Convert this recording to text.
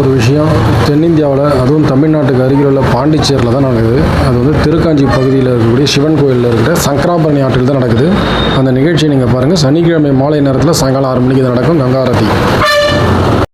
ஒரு விஷயம் தென்னிந்தியாவில், அதுவும் தமிழ்நாட்டுக்கு அருகில் உள்ள பாண்டிச்சேரியில் தான் நடக்குது. அது வந்து திருக்காஞ்சி பகுதியில் இருக்கக்கூடிய சிவன் கோயிலில் இருக்கிற சங்கராபரணி ஆற்றில் தான் நடக்குது. அந்த நிகழ்ச்சியை நீங்கள் பாருங்கள். சனிக்கிழமை மாலை நேரத்தில் சாயங்காலம் 6 மணிக்கு தான் நடக்கும் கங்கா ஆரத்தி.